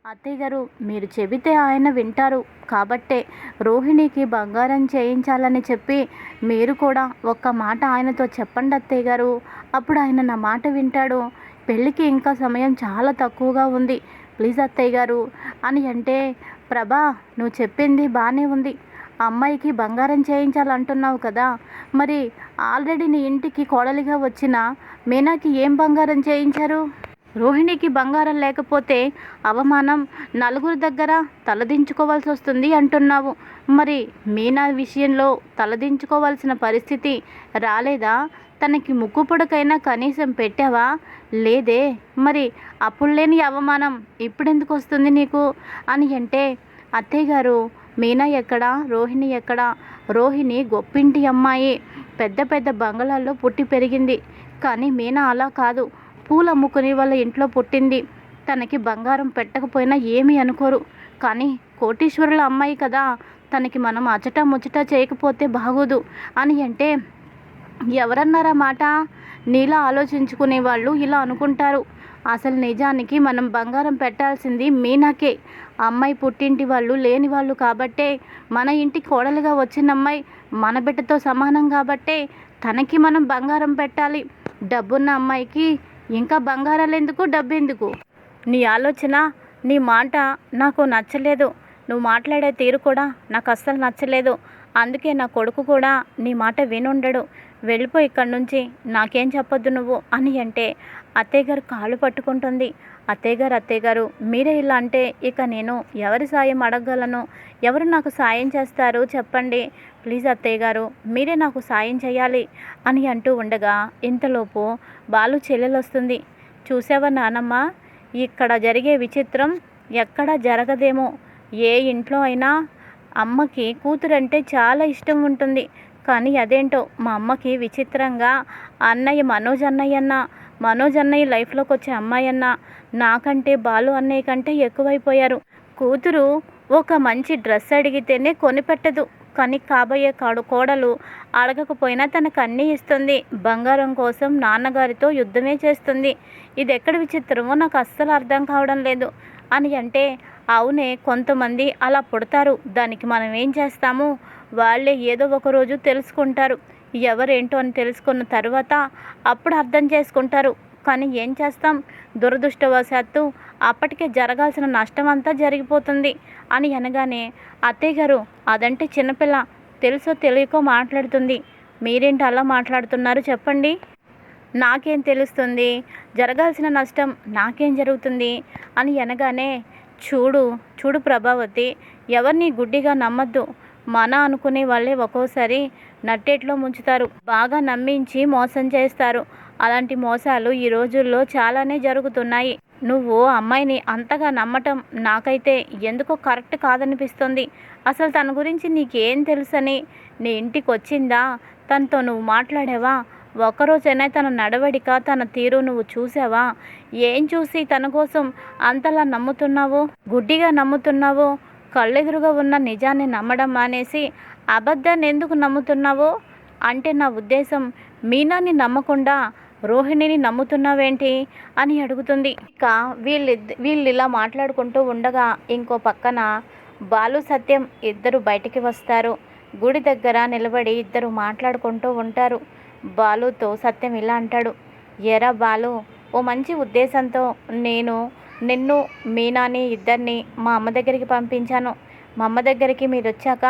అత్తయ్య గారు, మీరు చెబితే ఆయన వింటారు కాబట్టే రోహిణికి బంగారం చేయించాలని చెప్పి మీరు కూడా ఒక్క మాట ఆయనతో చెప్పండి అత్తయ్య గారు. అప్పుడు ఆయన నా మాట వింటాడు. పెళ్ళికి ఇంకా సమయం చాలా తక్కువగా ఉంది. ప్లీజ్ అత్తయ్య గారు అని అంటే, ప్రభా, నువ్వు చెప్పింది బాగానే ఉంది. అమ్మాయికి బంగారం చేయించాలంటున్నావు కదా, మరి ఆల్రెడీ నీ ఇంటికి కోడలిగా వచ్చిన మీనాకి ఏం బంగారం చేయించారు? రోహిణికి బంగారం లేకపోతే అవమానం, నలుగురి దగ్గర తలదించుకోవాల్సి వస్తుంది అంటున్నావు. మరి మీనా విషయంలో తలదించుకోవాల్సిన పరిస్థితి రాలేదా? తనకి ముక్కు పుడకైనా కనీసం పెట్టావా? లేదే. మరి అప్పుడు లేని అవమానం ఇప్పుడెందుకు వస్తుంది నీకు అని అంటే, అత్తయ్య గారు, మీనా ఎక్కడా, రోహిణి ఎక్కడా? రోహిణి గొప్పింటి అమ్మాయి, పెద్ద పెద్ద బంగళాల్లో పుట్టి పెరిగింది. కానీ మీనా అలా కాదు. పూలు అమ్ముకుని వాళ్ళ ఇంట్లో పుట్టింది. తనకి బంగారం పెట్టకపోయినా ఏమీ అనుకోరు. కానీ కోటీశ్వరుల అమ్మాయి కదా, తనకి మనం అచట ముచ్చట చేయకపోతే బాగోదు అని అంటే, ఎవరన్నారా మాట? నీలా ఆలోచించుకునే వాళ్ళు ఇలా అనుకుంటారు. అసలు నిజానికి మనం బంగారం పెట్టాల్సింది మీనాకే. అమ్మాయి పుట్టింటి వాళ్ళు లేని వాళ్ళు కాబట్టే, మన ఇంటి కోడలుగా వచ్చిన అమ్మాయి మన బిడ్డతో సమానం కాబట్టే తనకి మనం బంగారం పెట్టాలి. డబ్బున్న అమ్మాయికి ఇంకా బంగారాలు ఎందుకు, డబ్బెందుకు? నీ ఆలోచన, నీ మాట నాకు నచ్చలేదు. నువ్వు మాట్లాడే తీరు కూడా నాకు అస్సలు నచ్చలేదు. అందుకే నా కొడుకు కూడా నీ మాట వినుండడు. వెళ్ళిపో ఇక్కడి నుంచి, నాకేం చెప్పొద్దు నువ్వు అని అంటే, అత్తయ్య గారు కాళ్ళు పట్టుకుంటుంది. అత్తయ్య గారు, మీరే ఇలా అంటే ఇక నేను ఎవరి సాయం అడగగలను? ఎవరు నాకు సాయం చేస్తారు చెప్పండి? ప్లీజ్ అత్తయ్య గారు, మీరే నాకు సాయం చేయాలి అని అంటూ ఉండగా, ఇంతలోపు బాలు చెల్లెలు వస్తుంది. చూసావా నానమ్మ, ఇక్కడ జరిగే విచిత్రం ఎక్కడా జరగదేమో. ఏ ఇంట్లో అయినా అమ్మకి కూతురంటే చాలా ఇష్టం ఉంటుంది. కానీ అదేంటో మా అమ్మకి విచిత్రంగా అన్నయ్య మనోజ్ అన్నయ్య లైఫ్లోకి వచ్చే అమ్మాయి అన్న నాకంటే బాలు అన్నయ్య కంటే ఎక్కువైపోయారు. కూతురు ఒక మంచి డ్రెస్ అడిగితేనే కొనిపెట్టదు. కానీ కాబోయే కోడలు అడగకపోయినా తనకు అన్నీ ఇస్తుంది. బంగారం కోసం నాన్నగారితో యుద్ధమే చేస్తుంది. ఇది ఎక్కడ విచిత్రమో నాకు అస్సలు అర్థం కావడం లేదు అని అంటే, అవునే, కొంతమంది అలా పుడతారు. దానికి మనం ఏం చేస్తాము? వాళ్ళే ఏదో ఒక రోజు తెలుసుకుంటారు. ఎవరేంటో అని తెలుసుకున్న తర్వాత అప్పుడు అర్థం చేసుకుంటారు. కానీ ఏం చేస్తాం, దురదృష్టవశాత్తు అప్పటికే జరగాల్సిన నష్టం అంతా జరిగిపోతుంది అని అనగానే, అత్తయ్య గారు, అదంటే చిన్నపిల్ల, తెలుసో తెలియకో మాట్లాడుతుంది. మీరేంటి అలా మాట్లాడుతున్నారు చెప్పండి? నాకేం తెలుస్తుంది? జరగాల్సిన నష్టం నాకేం జరుగుతుంది అని అనగానే, చూడు ప్రభావతి, ఎవరిని గుడ్డిగా నమ్మద్దు. మన అనుకునే వాళ్ళే ఒక్కోసారి నట్టేట్లో ముంచుతారు. బాగా నమ్మించి మోసం చేస్తారు. అలాంటి మోసాలు ఈ రోజుల్లో చాలానే జరుగుతున్నాయి. నువ్వు అమ్మాయిని అంతగా నమ్మటం నాకైతే ఎందుకో కరెక్ట్ కాదనిపిస్తుంది. అసలు తన గురించి నీకేం తెలుసని? నీ ఇంటికి వచ్చిందా? తనతో నువ్వు మాట్లాడావా? ఒక్కరోజైనా తన నడవడిక, తన తీరు నువ్వు చూసావా? ఏం చూసి తన కోసం అంతలా నమ్ముతున్నావు, గుడ్డిగా నమ్ముతున్నావు? కళ్ళెదురుగా ఉన్న నిజాన్ని నమ్మడం మానేసి అబద్ధాన్ని ఎందుకు నమ్ముతున్నావు? అంటే నా ఉద్దేశం, మీనాని నమ్మకుండా రోహిణిని నమ్ముతున్నావేంటి అని అడుగుతుంది. ఇక వీళ్ళు ఇలా మాట్లాడుకుంటూ ఉండగా ఇంకో పక్కన బాలు, సత్యం ఇద్దరు బయటికి వస్తారు. గుడి దగ్గర నిలబడి ఇద్దరు మాట్లాడుకుంటూ ఉంటారు. బాలుతో సత్యం ఇలా అంటాడు, ఎరా బాలు, ఓ మంచి ఉద్దేశంతో నేను నిన్ను, మీనాని ఇద్దరిని మా అమ్మ దగ్గరికి పంపించాను. మా అమ్మ దగ్గరికి మీరు వచ్చాక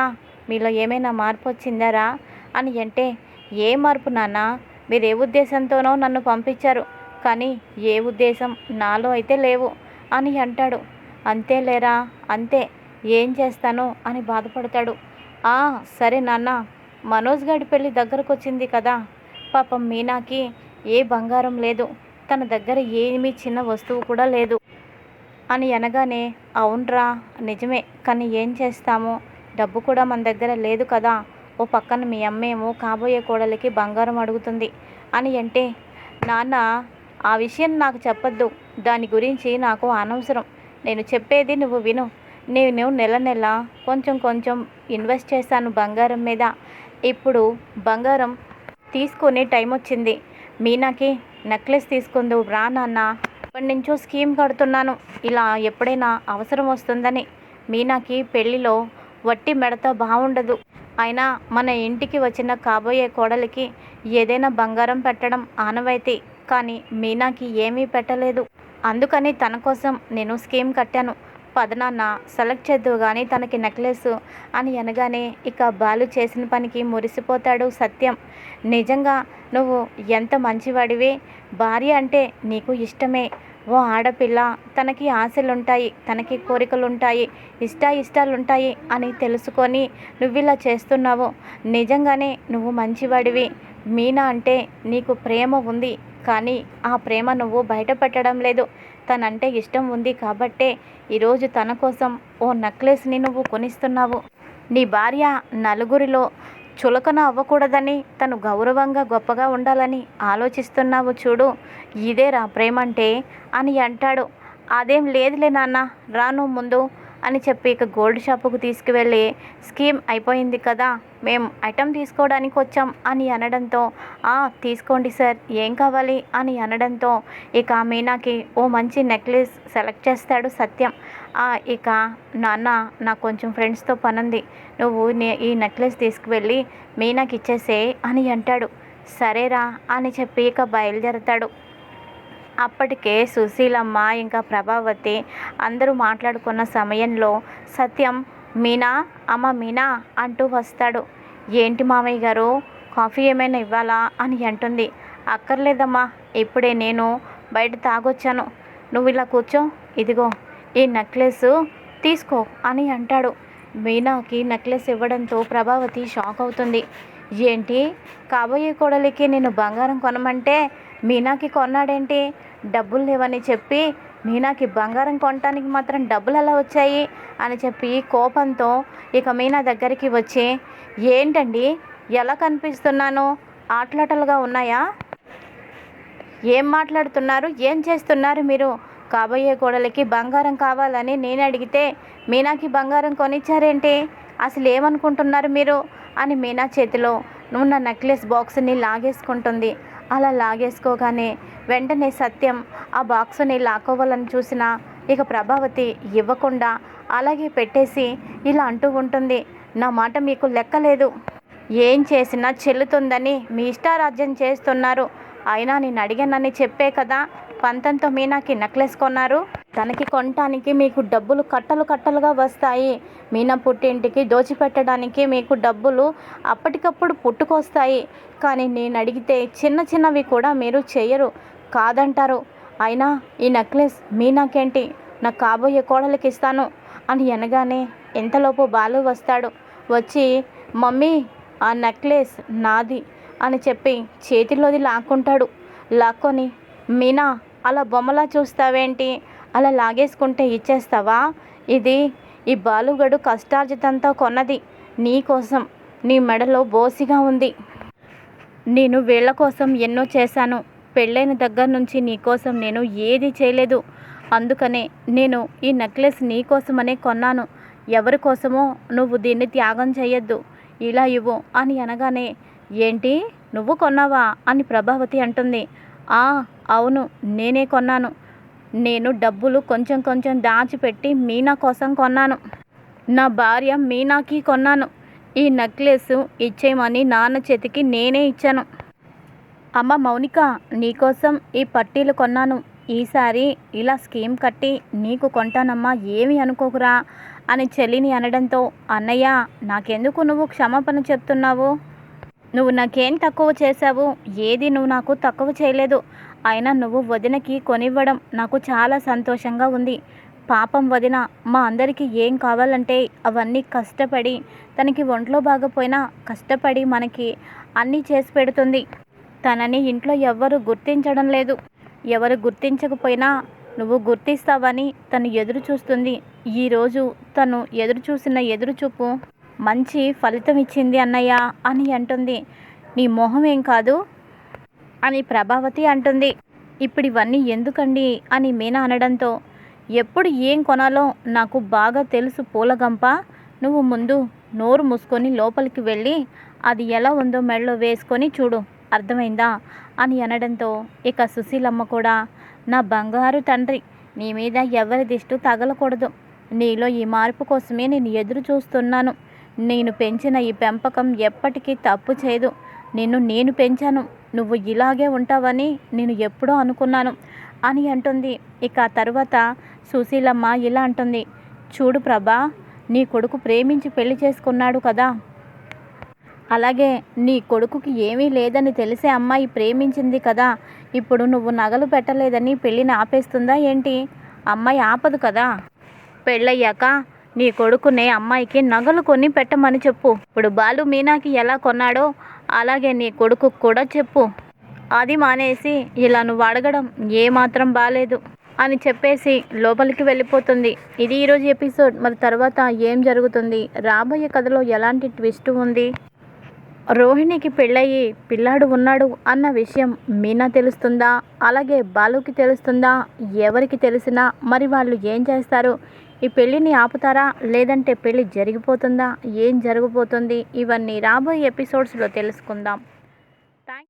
మీలో ఏమైనా మార్పు వచ్చిందరా అని అంటే, ఏ మార్పు నాన్న? మీరు ఏ ఉద్దేశంతోనో నన్ను పంపించారు, కానీ ఏ ఉద్దేశం నాలో అయితే లేవు అని అంటాడు. అంతే లేరా, అంతే, ఏం చేస్తాను అని బాధపడతాడు. సరే నాన్న, మనోజ్ గారి పెళ్ళి దగ్గరకు వచ్చింది కదా, పాపం మీనాకి ఏ బంగారం లేదు, తన దగ్గర ఏమీ చిన్న వస్తువు కూడా లేదు అని అనగానే, అవునరా నిజమే, కానీ ఏం చేస్తాము, డబ్బు కూడా మన దగ్గర లేదు కదా. ఓ పక్కన మీ అమ్మేమో కాబోయే కోడలికి బంగారం అడుగుతుంది అని అంటే, నాన్న, ఆ విషయం నాకు చెప్పొద్దు, దాని గురించి నాకు అనవసరం. నేను చెప్పేది నువ్వు విను. నేను నెల కొంచెం ఇన్వెస్ట్ చేశాను బంగారం మీద. ఇప్పుడు బంగారం తీసుకునే టైం వచ్చింది. మీనాకి నెక్లెస్ తీసుకుందు రా నాన్న ఎప్పటి నుంచో స్కీమ్ కడుతున్నాను, ఇలా ఎప్పుడైనా అవసరం వస్తుందని. మీనాకి పెళ్ళిలో వట్టి మెడత బాగుండదు. అయినా మన ఇంటికి వచ్చిన కాబోయే కోడలికి ఏదైనా బంగారం పెట్టడం ఆనవాయితీ. కానీ మీనాకి ఏమీ పెట్టలేదు. అందుకని తన కోసం నేను స్కీమ్ కట్టాను. పదనాన్న సెలెక్ట్ చేద్దువు కానీ తనకి నెక్లెస్ అని అనగానే ఇక బాలు చేసిన పనికి మురిసిపోతాడు సత్యం. నిజంగా నువ్వు ఎంత మంచివాడివి. భార్య అంటే నీకు ఇష్టమే. ఓ ఆడపిల్ల, తనకి ఆశలుంటాయి, తనకి కోరికలుంటాయి, ఇష్టాలుంటాయి అని తెలుసుకొని నువ్విలా చేస్తున్నావు. నిజంగానే నువ్వు మంచివాడివి. మీనా అంటే నీకు ప్రేమ ఉంది, కానీ ఆ ప్రేమ నువ్వు బయట పెట్టడం లేదు. తనంటే ఇష్టం ఉంది కాబట్టే ఈరోజు తన కోసం ఓ నెక్లెస్ని నువ్వు కొనిస్తున్నావు. నీ భార్య నలుగురిలో చులకన అవ్వకూడదని, తను గౌరవంగా గొప్పగా ఉండాలని ఆలోచిస్తున్నావు చూడు. ఇదేరా ప్రేమంటే అని అంటాడు. అదేం లేదులే నాన్న, రాను ముందు అని చెప్పి ఇక గోల్డ్ షాపుకు తీసుకువెళ్ళి స్కీమ్ అయిపోయింది కదా, మేము ఐటెం తీసుకోవడానికి వచ్చాం అని అనడంతో తీసుకోండి సార్, ఏం కావాలి అని అనడంతో ఇక మీనాకి ఓ మంచి నెక్లెస్ సెలెక్ట్ చేస్తాడు సత్యం. ఇక నాన్న, నాకు కొంచెం ఫ్రెండ్స్తో పనుంది, నువ్వు ఈ నెక్లెస్ తీసుకువెళ్ళి మీనాకి ఇచ్చేసే అని అంటాడు. సరేరా అని చెప్పి ఇక బయలుదేరతాడు. అప్పటికే సుశీలమ్మ ఇంకా ప్రభావతి అందరూ మాట్లాడుకున్న సమయంలో సత్యం మీనా, అమ్మ మీనా అంటూ వస్తాడు. ఏంటి మామయ్య గారు, కాఫీ ఏమైనా ఇవ్వాలా అని అంటుంది. అక్కర్లేదమ్మా, ఇప్పుడే నేను బయట తాగొచ్చాను, నువ్వు ఇలా కూర్చో, ఇదిగో ఈ నెక్లెస్ తీసుకో అని అంటాడు. మీనాకి నెక్లెస్ ఇవ్వడంతో ప్రభావతి షాక్ అవుతుంది. ఏంటి, కాబోయే కోడలికి నేను బంగారం కొనమంటే మీనాకి కొన్నాడేంటి? డబ్బులు లేవని చెప్పి మీనాకి బంగారం కొనటానికి మాత్రం డబ్బులు ఎలా వచ్చాయి అని చెప్పి కోపంతో ఇక మీనా దగ్గరికి వచ్చి, ఏంటండి ఎలా కనిపిస్తున్నాను, ఆటలాటలుగా ఉన్నాయా, ఏం మాట్లాడుతున్నారు, ఏం చేస్తున్నారు మీరు? కాబోయే కోడలికి బంగారం కావాలని నేను అడిగితే మీనాకి బంగారం కొనిచ్చారేంటి? అసలు ఏమనుకుంటున్నారు మీరు అని మీనా చేతిలో ఉన్న నెక్లెస్ బాక్స్ని లాగేసుకుంటుంది. అలా లాగేసుకోగానే వెంటనే సత్యం ఆ బాక్సుని లాక్కోవాలని చూసినా ఇక ప్రభావతి ఇవ్వకుండా అలాగే పెట్టేసి ఇలా అంటూ ఉంటుంది, నా మాట మీకు లెక్కలేదు, ఏం చేసినా చెల్లుతుందని మీ ఇష్టారాజ్యం చేస్తున్నారు. అయినా నేను అడిగానని చెప్పే కదా పంతంతో మీనాకి నెక్లెస్ కొన్నారు. తనకి కొనటానికి మీకు డబ్బులు కట్టలు కట్టలుగా వస్తాయి. మీనా పుట్టింటికి దోచిపెట్టడానికి మీకు డబ్బులు అప్పటికప్పుడు పుట్టుకొస్తాయి. కానీ నేను అడిగితే చిన్న చిన్నవి కూడా మీరు చేయరు, కాదంటారు. అయినా ఈ నెక్లెస్ మీనాకేంటి, నాకు కాబోయే కోడలికి ఇస్తాను అని అనగానే ఎంతలోపు బాలు వస్తాడు. వచ్చి మమ్మీ ఆ నెక్లెస్ నాది అని చెప్పి చేతిలోది లాక్కుంటాడు. లాక్కొని మీనా అలా బొమ్మలా చూస్తావేంటి, అలా లాగేసుకుంటే ఇచ్చేస్తావా? ఇది ఈ బాలుగడు కష్టార్జితంతో కొన్నది, నీ కోసం, నీ మెడలో బోసిగా ఉంది. నేను వీళ్ళ కోసం ఎన్నో చేశాను, పెళ్ళైన దగ్గర నుంచి నీ కోసం నేను ఏది చేయలేదు. అందుకనే నేను ఈ నెక్లెస్ నీ కోసమనే కొన్నాను. ఎవరి కోసమో నువ్వు దీన్ని త్యాగం చేయొద్దు, ఇలా ఇవ్వు అని అనగానే ఏంటి నువ్వు కొన్నావా అని ప్రభావతి అంటుంది. అవును, నేనే కొన్నాను. నేను డబ్బులు కొంచెం కొంచెం దాచిపెట్టి మీనా కోసం కొన్నాను. నా భార్య మీనాకి కొన్నాను. ఈ నెక్లెస్ ఇచ్చేయమని నాన్న చేతికి నేనే ఇచ్చాను. అమ్మ మౌనిక, నీకోసం ఈ పట్టీలు కొన్నాను. ఈసారి ఇలా స్కీమ్ కట్టి నీకు కొంటానమ్మా, ఏమి అనుకోకురా అని చెల్లిని అనడంతో అన్నయ్య, నాకెందుకు నువ్వు క్షమాపణ చెప్తున్నావు? నువ్వు నాకేం తక్కువ చేశావు? ఏది నువ్వు నాకు తక్కువ చేయలేదు. అయినా నువ్వు వదినకి కొనివ్వడం నాకు చాలా సంతోషంగా ఉంది. పాపం వదిన మా అందరికీ ఏం కావాలంటే అవన్నీ కష్టపడి, తనకి ఒంట్లో బాగపోయినా కష్టపడి మనకి అన్నీ చేసి పెడుతుంది. తనని ఇంట్లో ఎవ్వరు గుర్తించడం లేదు. ఎవరు గుర్తించకపోయినా నువ్వు గుర్తిస్తావని తను ఎదురు చూస్తుంది. ఈరోజు తను ఎదురు చూసిన ఎదురుచూపు మంచి ఫలితం ఇచ్చింది అన్నయ్య అని అంటుంది. నీ మొహం ఏం కాదు అని ప్రభావతి అంటుంది. ఇప్పుడు ఇవన్నీ ఎందుకండి అని మీనా అనడంతో ఎప్పుడు ఏం కొనాలో నాకు బాగా తెలుసు పూలగంప, నువ్వు ముందు నోరు మూసుకొని లోపలికి వెళ్ళి అది ఎలా ఉందో మెడలో వేసుకొని చూడు, అర్థమైందా అని అనడంతో ఇక సుశీలమ్మ కూడా నా బంగారు తండ్రి, నీ మీద ఎవరి దిష్టు తగలకూడదు. నీలో ఈ మార్పు కోసమే నేను ఎదురు చూస్తున్నాను. నేను పెంచిన ఈ పెంపకం ఎప్పటికీ తప్పు చేయదు. నేను పెంచాను, నువ్వు ఇలాగే ఉంటావని నేను ఎప్పుడో అనుకున్నాను అని అంటుంది. ఇక తర్వాత సుశీలమ్మ ఇలా అంటుంది, చూడు ప్రభా, నీ కొడుకు ప్రేమించి పెళ్లి చేసుకున్నాడు కదా, అలాగే నీ కొడుకుకి ఏమీ లేదని తెలిసే అమ్మాయి ప్రేమించింది కదా, ఇప్పుడు నువ్వు నగలు పెట్టలేదని పెళ్ళిని ఆపేస్తుందా ఏంటి? అమ్మాయి ఆపదు కదా. పెళ్ళయ్యాక నీ కొడుకునే అమ్మాయికి నగలు కొని పెట్టమని చెప్పు. ఇప్పుడు బాలు మీనాకి ఎలా కొన్నాడో అలాగే నీ కొడుకు కూడా చెప్పు. అది మానేసి ఇలా నువ్వు అడగడం ఏమాత్రం బాలేదు అని చెప్పేసి లోపలికి వెళ్ళిపోతుంది. ఇది ఈరోజు ఎపిసోడ్. మరి తర్వాత ఏం జరుగుతుంది? రాబోయే కథలో ఎలాంటి ట్విస్ట్ ఉంది? రోహిణికి పెళ్ళయి పిల్లాడు ఉన్నాడు అన్న విషయం మీనా తెలుస్తుందా? అలాగే బాలుకి తెలుస్తుందా? ఎవరికి తెలిసినా మరి వాళ్ళు ఏం చేస్తారు? ఈ పెళ్ళిని ఆపుతారా, లేదంటే పెళ్ళి జరిగిపోతుందా? ఏం జరగబోతుంది? ఇవన్నీ రాబోయే ఎపిసోడ్స్లో తెలుసుకుందాం.